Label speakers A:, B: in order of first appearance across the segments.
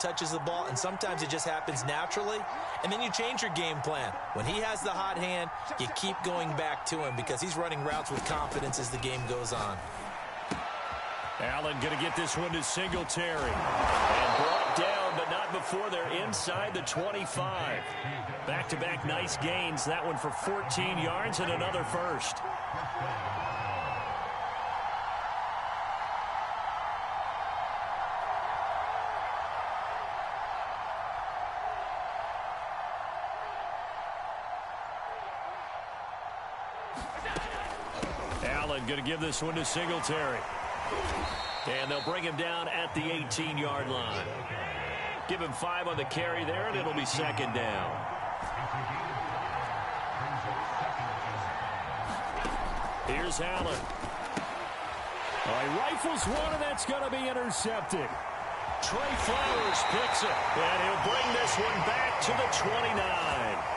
A: touches the ball, and sometimes it just happens naturally, and then you change your game plan. When he has the hot hand, you keep going back to him because he's running routes with confidence as the game goes on.
B: Allen going to get this one to Singletary. And brought down, but not before they're inside the 25. Back-to-back nice gains. That one for 14 yards and another first. Allen going to give this one to Singletary. And they'll bring him down at the 18-yard line. Give him 5 on the carry there, and it'll be second down. Here's Allen. He rifles one, and that's going to be intercepted. Trey Flowers picks it, and he'll bring this one back to the 29.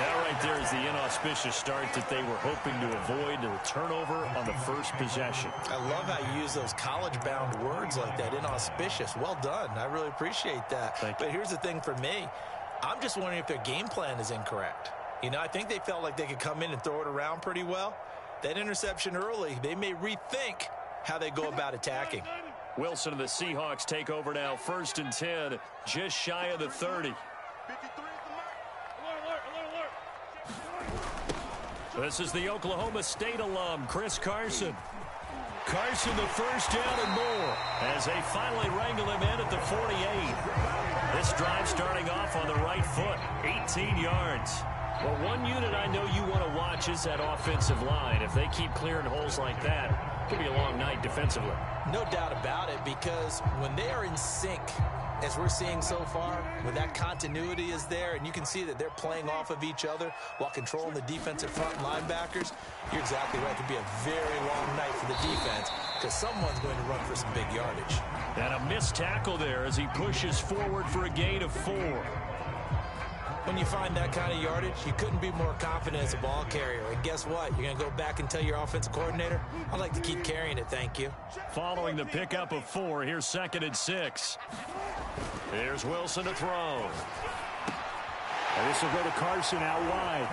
B: That right there is the inauspicious start that they were hoping to avoid, the turnover on the first possession.
A: I love how you use those college-bound words like that, inauspicious. Well done. I really appreciate that. But here's the thing for me. I'm just wondering if their game plan is incorrect. You know, I think they felt like they could come in and throw it around pretty well. That interception early, they may rethink how they go about attacking.
B: Wilson and the Seahawks take over now, 1st and 10, just shy of the 30. This is the Oklahoma State alum, Chris Carson. Carson the first down and more as they finally wrangle him in at the 48. This drive starting off on the right foot, 18 yards. Well, one unit I know you want to watch is that offensive line. If they keep clearing holes like that, it could be a long night defensively.
A: No doubt about it, because when they are in sync, as we're seeing so far, when that continuity is there, and you can see that they're playing off of each other while controlling the defensive front linebackers, you're exactly right. It could be a very long night for the defense because someone's going to run for some big yardage.
B: And a missed tackle there as he pushes forward for a gain of 4.
A: When you find that kind of yardage, you couldn't be more confident as a ball carrier. And guess what? You're going to go back and tell your offensive coordinator, I'd like to keep carrying it, thank you.
B: Following the pickup of 4, here's 2nd and 6. There's Wilson to throw.
C: And this will go to Carson out wide.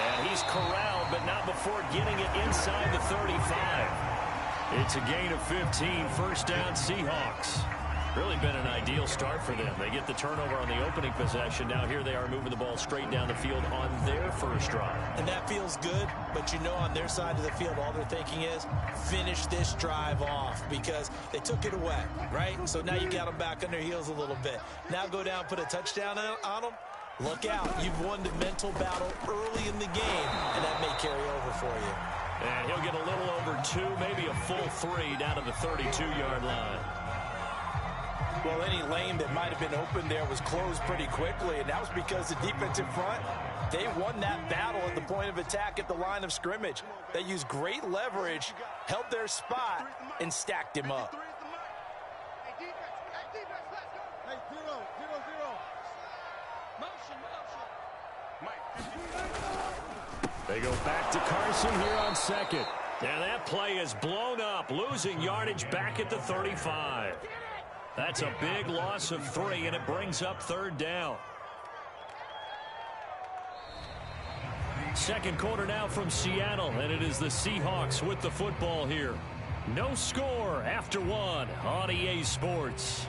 B: And he's corralled, but not before getting it inside the 35. It's a gain of 15, 1st down Seahawks. Really been an ideal start for them. They get the turnover on the opening possession. Now here they are moving the ball straight down the field on their first drive.
A: And that feels good, but you know on their side of the field all they're thinking is finish this drive off because they took it away, right? So now you got them back on their heels a little bit. Now go down, put a touchdown on them. Look out. You've won the mental battle early in the game, and that may carry over for you.
B: And he'll get a little over 2, maybe a full 3 down to the 32-yard line.
A: Well, any lane that might have been open there was closed pretty quickly, and that was because the defensive front, they won that battle at the point of attack at the line of scrimmage. They used great leverage, held their spot, and stacked him up.
B: They go back to Carson here on 2nd. And that play is blown up, losing yardage back at the 35. That's a big loss of 3, and it brings up 3rd down. Second quarter now from Seattle, and it is the Seahawks with the football here. No score after 1 on EA Sports.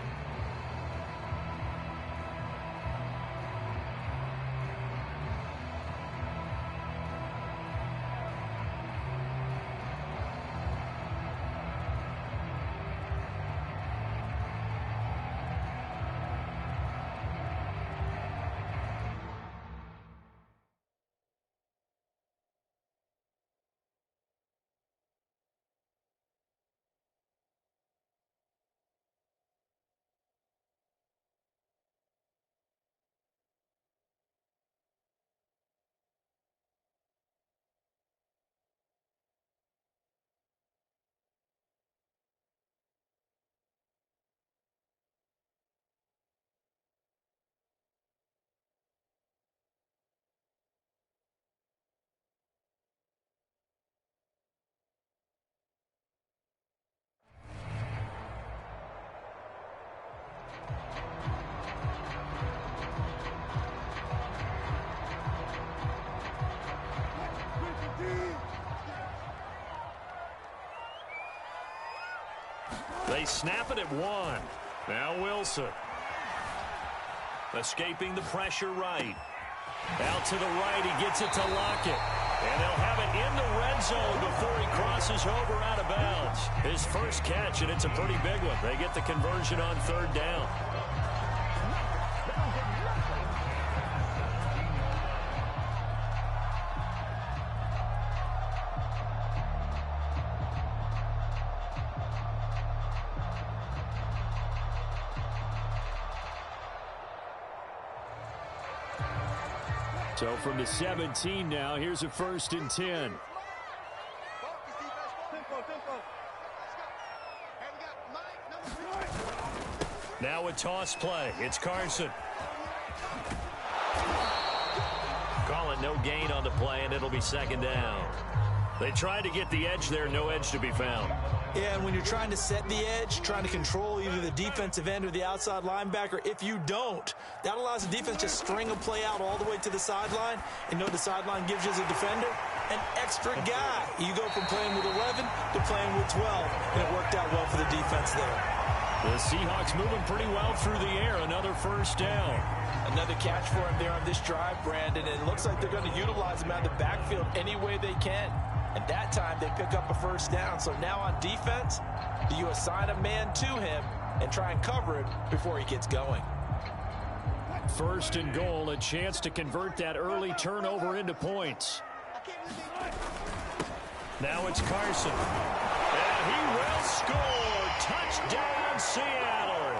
B: snap it at 1. Now Wilson. Escaping the pressure right. Out to the right, he gets it to Lockett. And they'll have it in the red zone before he crosses over out of bounds. His first catch, and it's a pretty big one. They get the conversion on 3rd down. So from the 17 now, here's a 1st and 10. Now a toss play. It's Carson. Call it no gain on the play, and it'll be 2nd down. They tried to get the edge there, no edge to be found.
A: Yeah, and when you're trying to set the edge, trying to control either the defensive end or the outside linebacker, if you don't, that allows the defense to string a play out all the way to the sideline. And know the sideline gives you as a defender an extra guy. You go from playing with 11 to playing with 12, and it worked out well for the defense there.
B: The Seahawks moving pretty well through the air. Another 1st down.
A: Another catch for him there on this drive, Brandon. And it looks like they're going to utilize him out of the backfield any way they can. And that time they pick up a 1st down. So now on defense, do you assign a man to him and try and cover him before he gets going?
B: 1st and goal, a chance to convert that early turnover into points. Now it's Carson. And he will score. Touchdown, Seattle.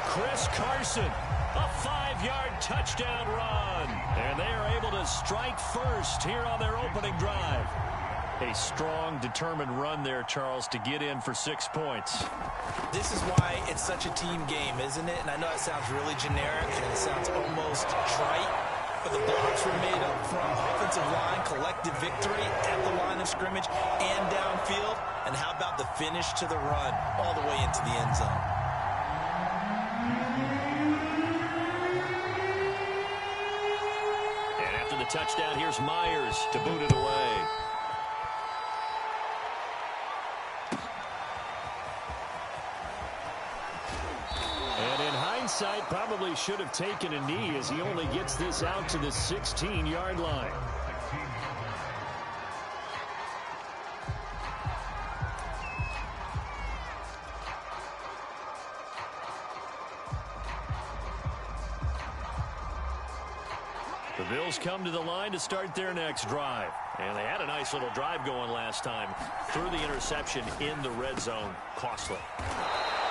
B: Chris Carson, a 5-yard touchdown run. And they are able to strike first here on their opening drive. A strong, determined run there, Charles, to get in for 6 points.
A: This is why it's such a team game, isn't it? And I know it sounds really generic and it sounds almost trite, but the blocks were made up from offensive line, collective victory at the line of scrimmage and downfield. And how about the finish to the run all the way into the end zone?
B: And after the touchdown, here's Myers to boot it away. And in hindsight, probably should have taken a knee as he only gets this out to the 16-yard line. The Bills come to the line to start their next drive. And they had a nice little drive going last time. Threw the interception in the red zone. Costly.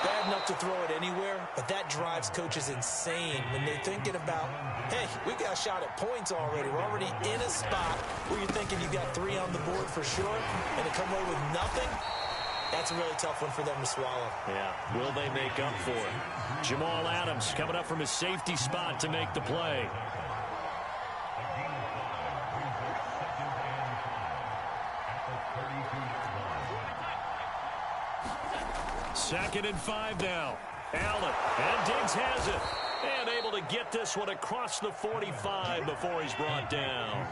A: Bad enough to throw it anywhere, but that drives coaches insane when they're thinking about, hey, we got a shot at points already. We're already in a spot where you're thinking you got 3 on the board for sure, and to come away with nothing, that's a really tough one for them to swallow.
B: Yeah, will they make up for it? Jamal Adams coming up from his safety spot to make the play. Second and 5 now. Allen, and Diggs has it. And able to get this one across the 45 before he's brought down.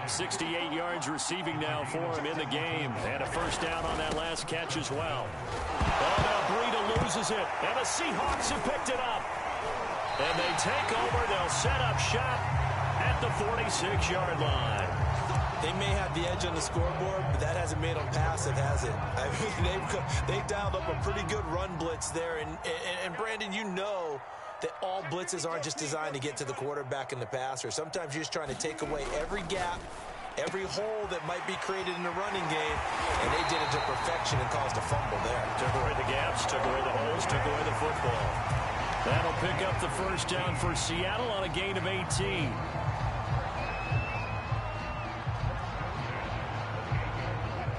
B: 68 yards receiving now for him in the game. And a 1st down on that last catch as well. Oh, now Breida loses it. And the Seahawks have picked it up. And they take over. They'll set up shop at the 46-yard line.
A: They may have the edge on the scoreboard, but that hasn't made them passive, has it? I mean, they've dialed up a pretty good run blitz there. And Brandon, you know that all blitzes aren't just designed to get to the quarterback and the passer. Sometimes you're just trying to take away every gap, every hole that might be created in the running game, and they did it to perfection and caused a fumble there.
B: Took away the gaps, took away the holes, took away the football. That'll pick up the 1st down for Seattle on a gain of 18.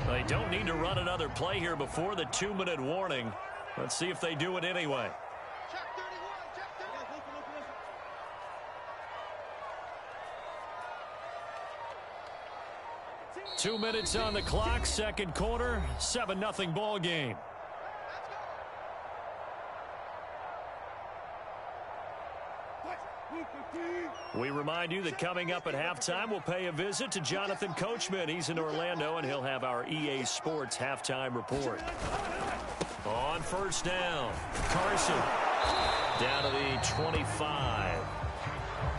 B: They don't need to run another play here before the 2-minute warning. Let's see if they do it anyway. Two minutes on the clock, second quarter, 7-0 ball game. We remind you that coming up at halftime, we'll pay a visit to Jonathan Coachman. He's in Orlando, and he'll have our EA Sports halftime report. On first down, Carson down to the 25.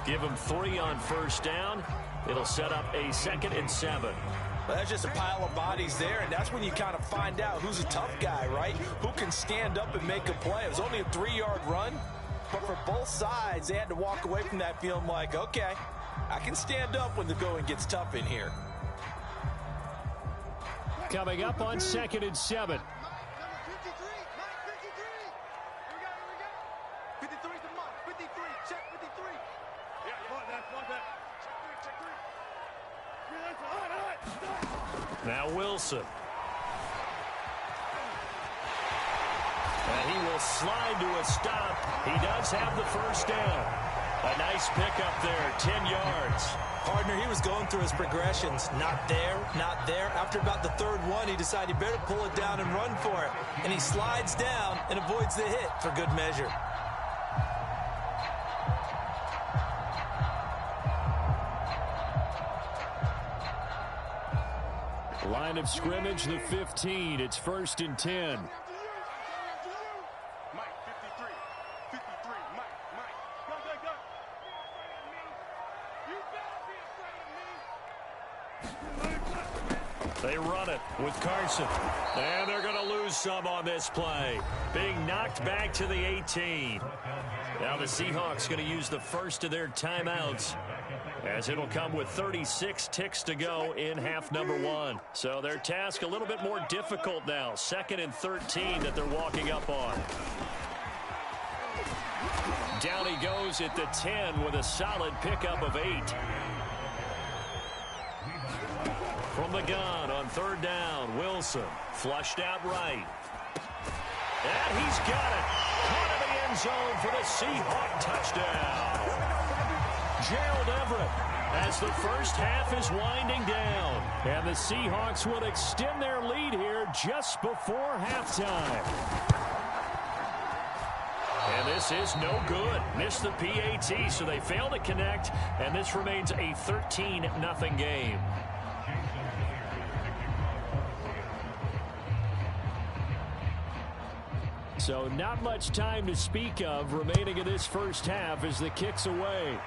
B: Give him 3 on first down. It'll set up a 2nd and 7.
A: Well, that's just a pile of bodies there, and that's when you kind of find out who's a tough guy, right? Who can stand up and make a play. It was only a 3-yard run, but for both sides, they had to walk away from that feeling like, okay, I can stand up when the going gets tough in here.
C: Coming up on 2nd and 7.
B: Now Wilson. And he will slide to a stop. He does have the first down. A nice pickup there, 10 yards.
A: Partner, he was going through his progressions. Not there, not there. After about the 3rd one, he decided he better pull it down and run for it. And he slides down and avoids the hit for good measure.
C: Line of scrimmage, the 15. It's 1st and 10.
B: They run it with Carson. And they're going to lose some on this play. Being knocked back to the 18. Now the Seahawks going to use the first of their timeouts, as it'll come with 36 ticks to go in half number 1. So their task a little bit more difficult now. 2nd and 13 that they're walking up on. Down he goes at the 10 with a solid pickup of 8. From the gun on 3rd down, Wilson flushed out right. And he's got it. Caught in the end zone for the Seahawk touchdown. Gerald Everett, as the first half is winding down.
C: And the Seahawks will extend their lead here just before halftime.
B: And this is no good. Missed the PAT, so they fail to connect, and this remains a 13-0 game.
C: So not much time to speak of remaining in this first half as the kick's away.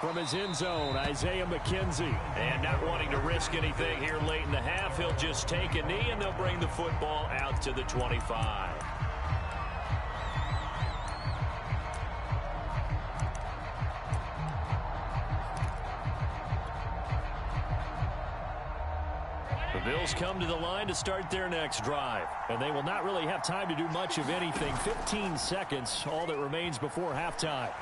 C: From his end zone, Isaiah McKenzie.
B: And not wanting to risk anything here late in the half, he'll just take a knee, and they'll bring the football out to the 25. The Bills come to the line to start their next drive.
C: And they will not really have time to do much of anything. 15 seconds, all that remains before halftime.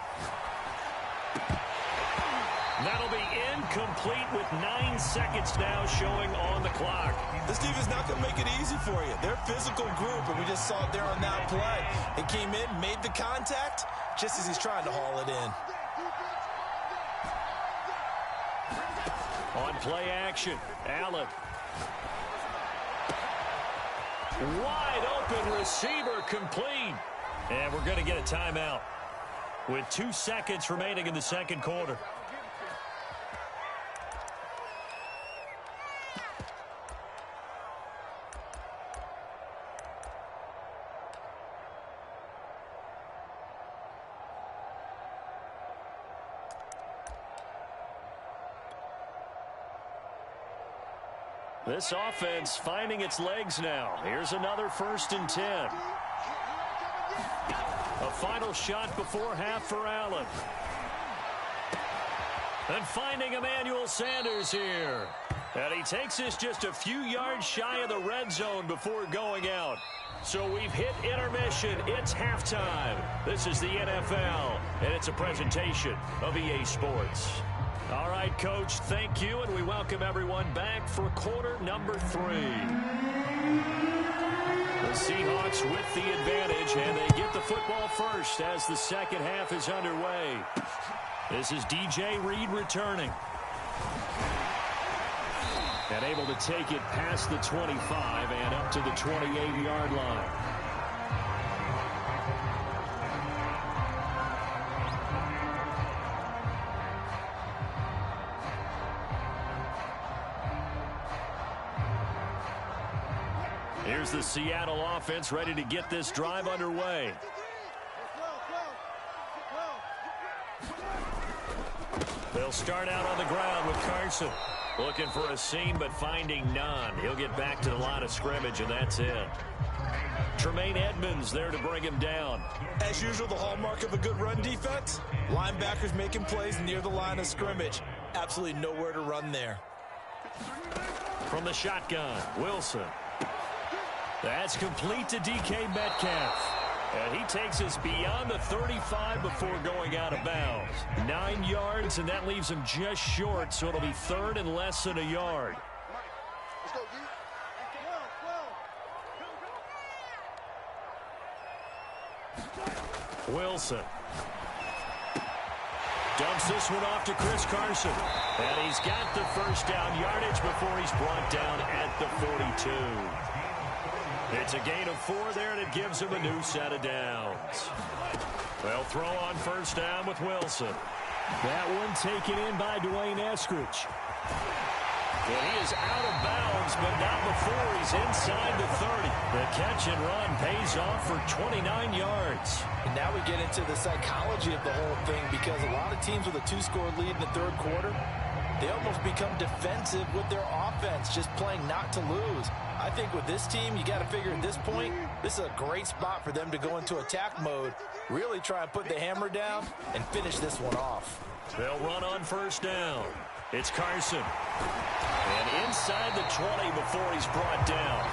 B: That'll be incomplete with 9 seconds now showing on the clock.
A: This defense not going to make it easy for you. They're a physical group, and we just saw it there on that play. It came in, made the contact, just as he's trying to haul it in.
B: On play action, Allen. Wide open receiver complete. And we're going to get a timeout with 2 seconds remaining in the second quarter. This offense finding its legs now. Here's another 1st and 10. A final shot before half for Allen. And finding Emmanuel Sanders here. And he takes this just a few yards shy of the red zone before going out. So we've hit intermission. It's halftime. This is the NFL, and it's a presentation of EA Sports. All right, Coach, thank you, and we welcome everyone back for quarter number 3. The Seahawks with the advantage, and they get the football first as the second half is underway. This is DJ Reed returning. And able to take it past the 25 and up to the 28-yard line. Here's the Seattle offense ready to get this drive underway. They'll start out on the ground with Carson. Looking for a seam, but finding none. He'll get back to the line of scrimmage, and that's it. Tremaine Edmonds there to bring him down.
A: As usual, the hallmark of a good run defense, linebackers making plays near the line of scrimmage. Absolutely nowhere to run there.
B: From the shotgun, Wilson. That's complete to DK Metcalf. And he takes us beyond the 35 before going out of bounds. 9 yards, and that leaves him just short, so it'll be third and less than a yard. Wilson. Dumps this one off to Chris Carson. And he's got the first down yardage before he's brought down at the 42. It's a gain of 4 there, and it gives him a new set of downs. They'll throw on first down with Wilson.
C: That one taken in by Dwayne Eskridge.
B: Well, he is out of bounds, but not before he's inside the 30. The catch and run pays off for 29 yards.
A: And now we get into the psychology of the whole thing, because a lot of teams with a 2-score lead in the third quarter, they almost become defensive with their offense, just playing not to lose. I think with this team, you got to figure at this point, this is a great spot for them to go into attack mode, really try and put the hammer down and finish this one off.
B: They'll run on first down. It's Carson. And inside the 20 before he's brought down.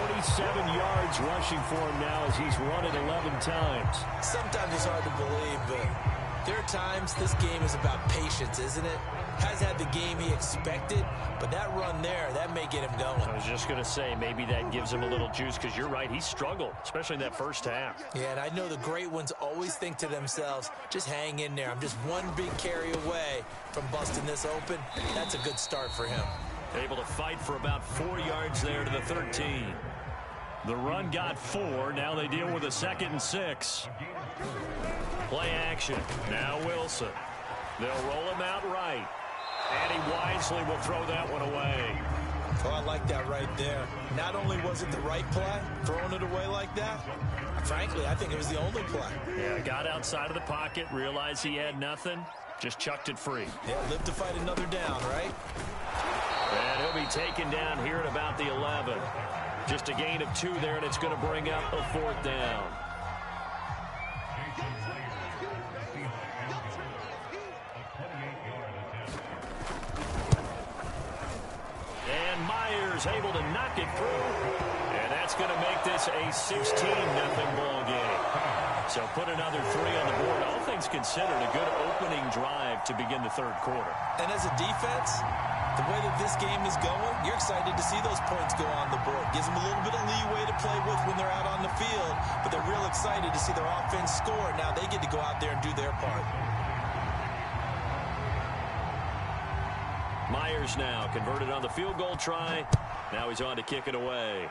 C: 47 yards rushing for him now as he's run it 11 times.
A: Sometimes it's hard to believe, but there are times this game is about patience, isn't it? Has had the game he expected, but that run there, that may get him going.
B: I was just going to say, maybe that gives him a little juice, because you're right, he struggled, especially in that first half.
A: Yeah, and I know the great ones always think to themselves, just hang in there. I'm just one big carry away from busting this open. That's a good start for him.
B: Able to fight for about 4 yards there to the 13. The run got 4. Now they deal with a 2nd and 6. Play action. Now Wilson. They'll roll him out right. And he wisely will throw that one away.
A: Oh, I like that right there. Not only was it the right play, throwing it away like that, frankly, I think it was the only play.
B: Yeah, got outside of the pocket, realized he had nothing, just chucked it free.
A: Yeah, live to fight another down, right?
B: And he'll be taken down here at about the 11. Just a gain of 2 there, and it's going to bring up a 4th down. And Myers able to knock it through. And that's going to make this a 16-0 ball game. So put another 3 on the board. All things considered, a good opening drive to begin the third quarter.
A: And as a defense, the way that this game is going, you're excited to see those points go on the board. Gives them a little bit of leeway to play with when they're out on the field, but they're real excited to see their offense score. Now they get to go out there and do their part.
B: Myers now converted on the field goal try. Now he's on to kick it away.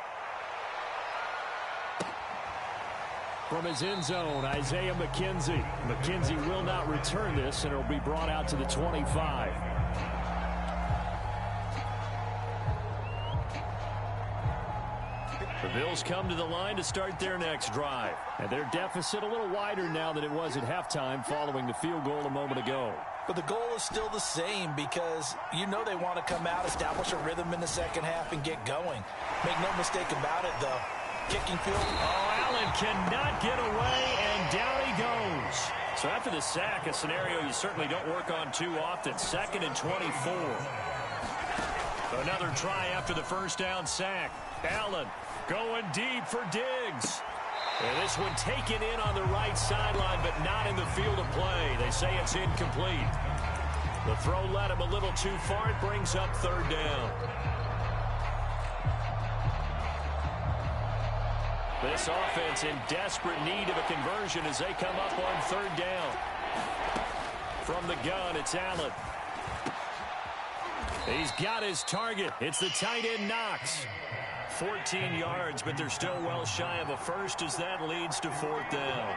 C: From his end zone, Isaiah McKenzie. McKenzie will not return this, and it'll be brought out to the 25.
B: The Bills come to the line to start their next drive.
C: And their deficit a little wider now than it was at halftime following the field goal a moment ago.
A: But the goal is still the same, because you know they want to come out, establish a rhythm in the second half, and get going. Make no mistake about it, though. Kicking field.
B: Oh, Allen cannot get away, and down he goes. So after the sack, a scenario you certainly don't work on too often. 2nd and 24. Another try after the first down sack. Allen going deep for Diggs. And this one taken in on the right sideline, but not in the field of play. They say it's incomplete. The throw led him a little too far. It brings up 3rd down. This offense in desperate need of a conversion as they come up on 3rd down. From the gun, it's Allen. He's got his target. It's the tight end Knox. 14 yards, but they're still well shy of a first as that leads to 4th down.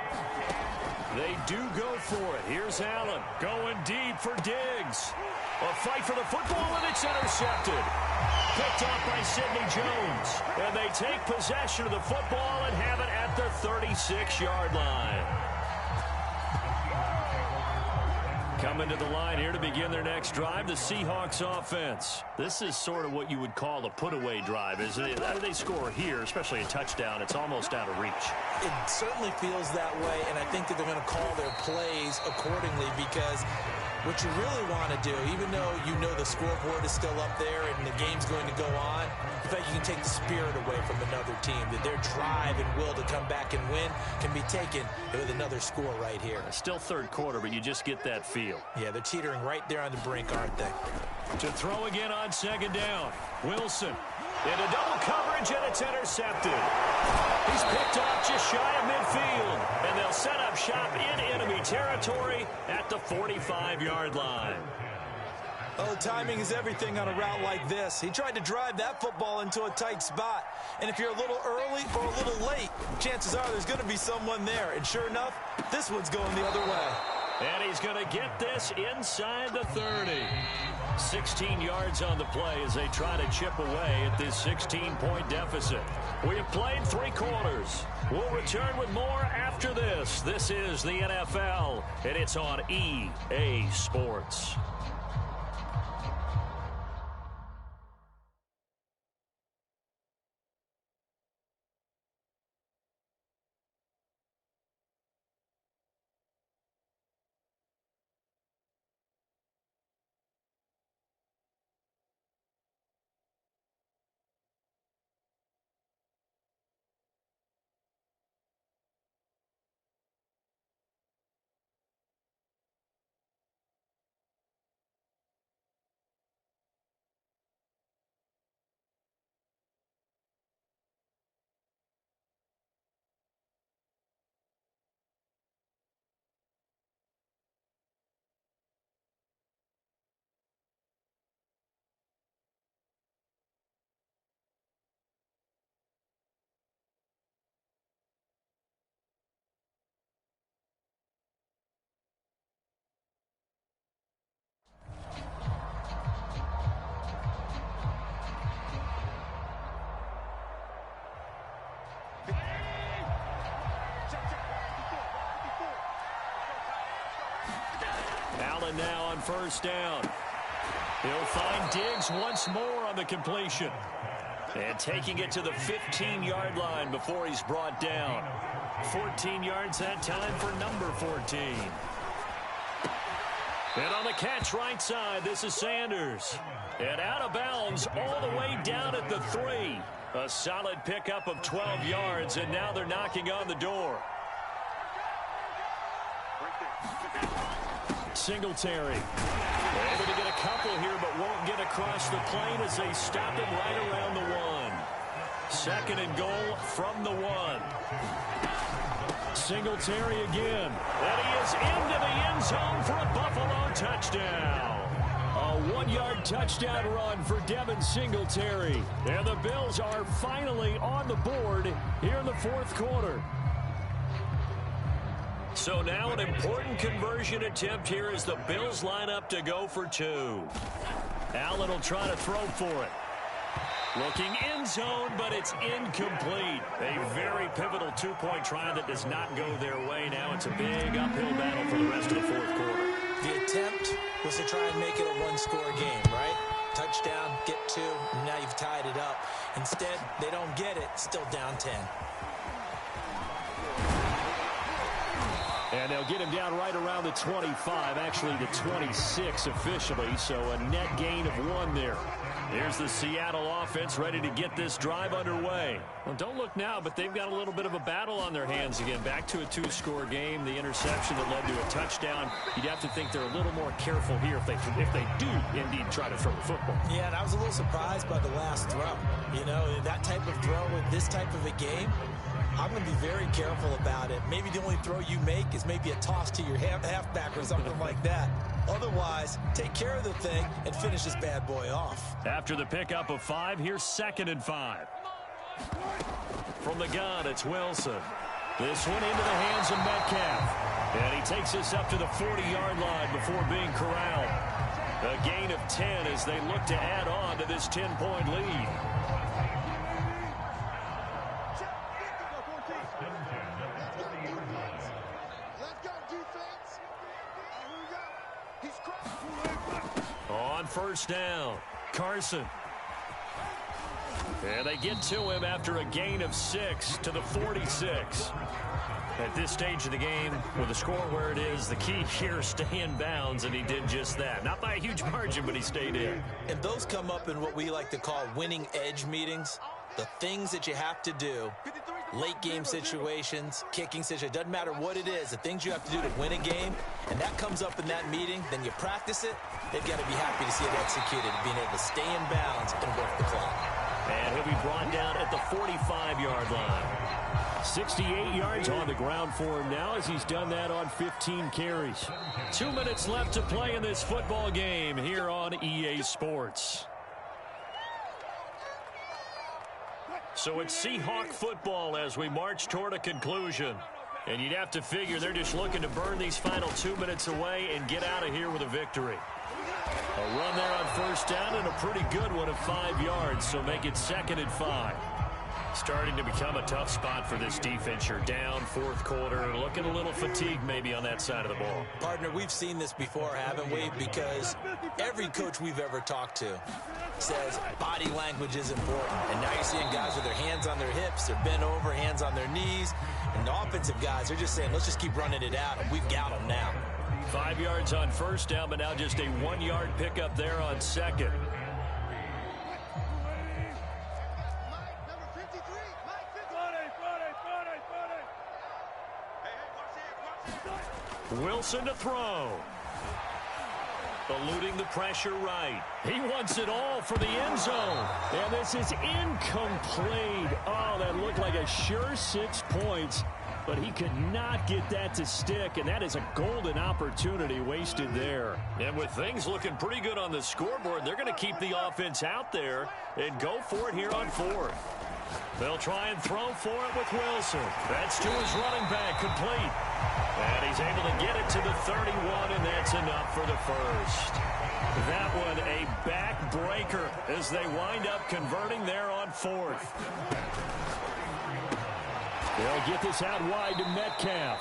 B: They do go for it. Here's Allen going deep for Diggs. A fight for the football, and it's intercepted. picked off by Sidney Jones. And they take possession of the football and have it at the 36-yard line. Coming to the line here to begin their next drive, the Seahawks offense. This is sort of what you would call a put-away drive, isn't it? They score here, especially a touchdown. It's almost out of reach.
A: It certainly feels that way, and I think that they're going to call their plays accordingly because what you really want to do, even though you know the scoreboard is still up there and the game's going to go on, in fact, you can take the spirit away from another team, that their drive and will to come back and win can be taken with another score right here.
B: Still third quarter, but you just get that feel.
A: Yeah, they're teetering right there on the brink, aren't they?
B: To throw again on second down. Wilson into double coverage, and it's intercepted. He's picked off just shy of midfield, and they'll set up shop in enemy territory at the 45-yard line.
A: Oh, timing is everything on a route like this. He tried to drive that football into a tight spot. And if you're a little early or a little late, chances are there's going to be someone there. And sure enough, this one's going the other way.
B: And he's going to get this inside the 30. 16 yards on the play as they try to chip away at this 16-point deficit. We have played 3 quarters. We'll return with more after this. This is the NFL, and it's on EA Sports. Allen now on first down. He'll find Diggs once more on the completion. And taking it to the 15-yard line before he's brought down. 14 yards that time for number 14. And on the catch right side, this is Sanders. And out of bounds all the way down at the 3. A solid pickup of 12 yards, and now they're knocking on the door. Singletary. Able to get a couple here, but won't get across the plane as they stop him right around the 1. Second and goal from the 1. Singletary again. And he is into the end zone for a Buffalo touchdown. A 1-yard touchdown run for Devin Singletary. And the Bills are finally on the board here in the 4th quarter. So now an important conversion attempt here as the Bills line up to go for 2. Allen will try to throw for it. Looking end zone, but it's incomplete. A very pivotal 2-point try that does not go their way. Now it's a big uphill battle for the rest of the 4th quarter.
A: The attempt was to try and make it a 1-score game, right? Touchdown, get 2, and now you've tied it up. Instead, they don't get it, still down 10.
C: And they'll get him down right around the 25, actually the 26 officially, so a net gain of 1 there.
B: Here's the Seattle offense ready to get this drive underway.
C: Well, don't look now, but they've got a little bit of a battle on their hands again. Back to a 2-score game, the interception that led to a touchdown. You'd have to think they're a little more careful here if they do indeed try to throw the football.
A: Yeah, and I was a little surprised by the last throw. You know, that type of throw with this type of a game, I'm going to be very careful about it. Maybe the only throw you make is maybe a toss to your halfback or something like that. Otherwise, take care of the thing and finish this bad boy off.
B: After the pickup of 5, here's 2nd and 5. From the gun, it's Wilson. This one into the hands of Metcalf. And he takes us up to the 40-yard line before being corralled. A gain of 10 as they look to add on to this 10-point lead. On first down, Carson. And they get to him after a gain of 6 to the 46. At this stage of the game, with the score where it is, the key here, stay in bounds, and he did just that. Not by a huge margin, but he stayed in.
A: And those come up in what we like to call winning edge meetings. The things that you have to do, late game situations, kicking situations, doesn't matter what it is, the things you have to do to win a game, and that comes up in that meeting, then you practice it, they've got to be happy to see it executed, being able to stay in bounds and work the clock.
B: And he'll be brought down at the 45-yard line. 68 yards on the ground for him now as he's done that on 15 carries. 2 minutes left to play in this football game here on EA Sports. So it's Seahawk football as we march toward a conclusion. And you'd have to figure they're just looking to burn these final 2 minutes away and get out of here with a victory. A run there on first down and a pretty good one of 5 yards, so make it 2nd and 5. Starting to become a tough spot for this defense. You're down fourth quarter, looking a little fatigued maybe on that side of the ball.
A: Partner, we've seen this before, haven't we? Because every coach we've ever talked to says body language is important. And now you're seeing guys with their hands on their hips, they're bent over, hands on their knees. And the offensive guys, they're just saying, let's just keep running it out, and we've got them now.
B: 5 yards on first down, but now just a 1-yard pickup there on second. Wilson to throw. Eluding the pressure right. He wants it all for the end zone. And this is incomplete. Oh, that looked like a sure 6 points. But he could not get that to stick, and that is a golden opportunity wasted there. And with things looking pretty good on the scoreboard, they're going to keep the offense out there and go for it here on fourth. They'll try and throw for it with Wilson. That's to his running back, complete. And he's able to get it to the 31, and that's enough for the first. That one a backbreaker as they wind up converting there on fourth. They'll get this out wide to Metcalf.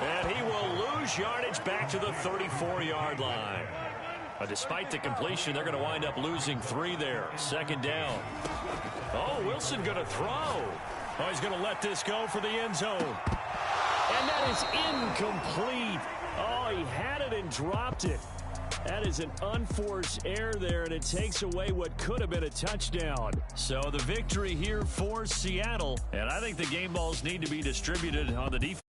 B: And he will lose yardage back to the 34-yard line. But despite the completion, they're going to wind up losing 3 there. 2nd down. Oh, Wilson going to throw. Oh, he's going to let this go for the end zone. And that is incomplete. Oh, he had it and dropped it. That is an unforced error there, and it takes away what could have been a touchdown. So the victory here for Seattle. And I think the game balls need to be distributed on the defense.